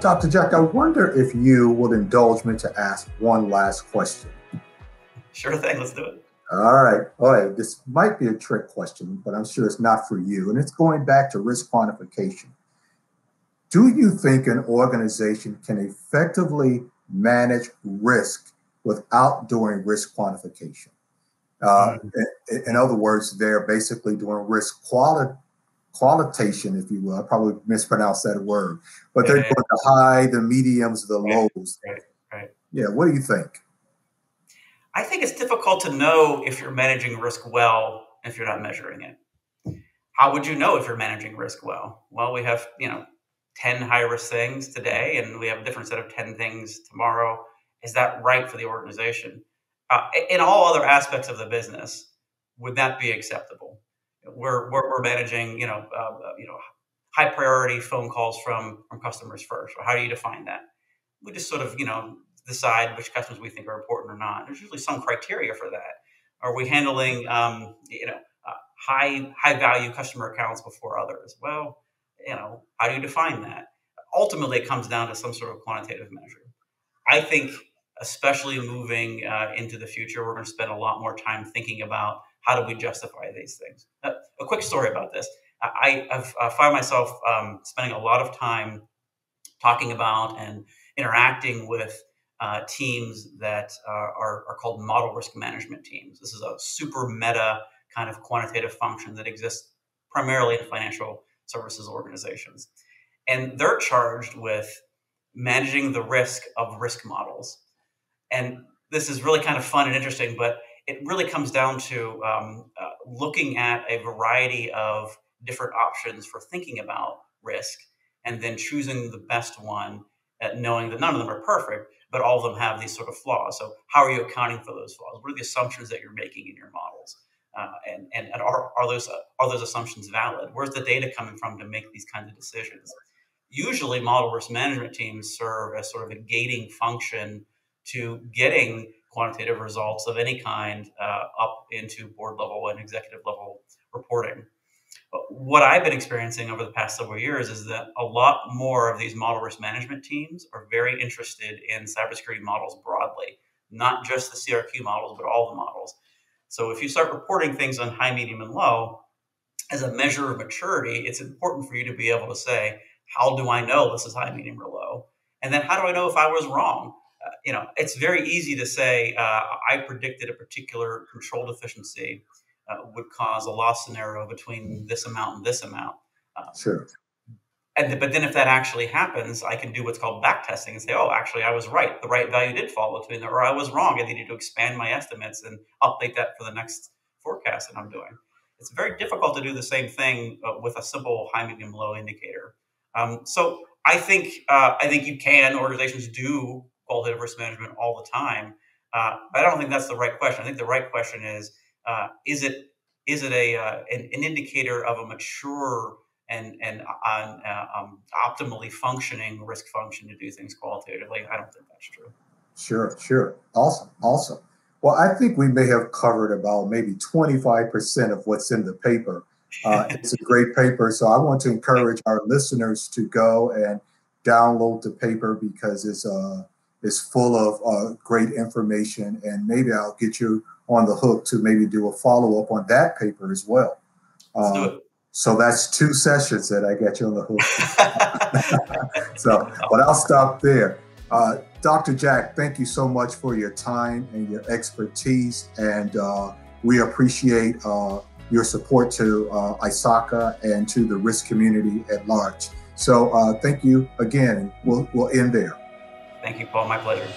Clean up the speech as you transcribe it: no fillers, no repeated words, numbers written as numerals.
Dr. Jack, I wonder if you would indulge me to ask one last question. Sure thing, let's do it. All right. This might be a trick question, but I'm sure it's not for you. And it's going back to risk quantification. Do you think an organization can effectively manage risk without doing risk quantification? In other words, they're basically doing risk qualitation, if you will. I probably mispronounced that word, but they're doing the high, the mediums, the lows. Right. Yeah. What do you think? I think it's difficult to know if you're managing risk well if you're not measuring it. How would you know if you're managing risk well? Well, we have 10 high risk things today, and we have a different set of 10 things tomorrow. Is that right for the organization? In all other aspects of the business, would that be acceptable? We're managing high priority phone calls from customers first. Or how do you define that? We just sort of decide which customers we think are important or not. There's usually some criteria for that. Are we handling high value customer accounts before others? Well, how do you define that? Ultimately, it comes down to some sort of quantitative measure. I think, especially moving into the future, we're going to spend a lot more time thinking about how do we justify these things. A quick story about this. I've found myself spending a lot of time talking about and interacting with teams that are called model risk management teams. This is a super meta kind of quantitative function that exists primarily in financial services organizations. And they're charged with managing the risk of risk models. And this is really kind of fun and interesting, but it really comes down to looking at a variety of different options for thinking about risk and then choosing the best one, knowing that none of them are perfect, but all of them have these sort of flaws. So how are you accounting for those flaws? What are the assumptions that you're making in your models? And are those assumptions valid? Where's the data coming from to make these kinds of decisions? Usually model risk management teams serve as sort of a gating function to getting quantitative results of any kind up into board level and executive level reporting. But what I've been experiencing over the past several years is that a lot more of these model risk management teams are very interested in cybersecurity models broadly, not just the CRQ models, but all the models. So if you start reporting things on high, medium, and low, as a measure of maturity, it's important for you to be able to say, how do I know this is high, medium, or low? And then how do I know if I was wrong? It's very easy to say, I predicted a particular control deficiency would cause a loss scenario between this amount and this amount. Sure. But then if that actually happens, I can do what's called back testing and say, oh, actually, I was right. The right value did fall between there, or I was wrong. I needed to expand my estimates and update that for the next forecast that I'm doing. It's very difficult to do the same thing with a simple high, medium, low indicator. So I think you can, organizations do qualitative risk management all the time. But I don't think that's the right question. I think the right question is it an indicator of a mature and optimally functioning risk function to do things qualitatively? I don't think that's true. Sure. Awesome. Well, I think we may have covered about maybe 25% of what's in the paper. It's a great paper, so I want to encourage our listeners to go and download the paper because it's full of great information, and maybe I'll get you on the hook to maybe do a follow-up on that paper as well. Let's do it. So that's 2 sessions that I get you on the hook. But I'll stop there. Dr. Jack, thank you so much for your time and your expertise, and we appreciate your support to ISACA and to the risk community at large. So thank you again. We'll end there. Thank you, Paul. My pleasure.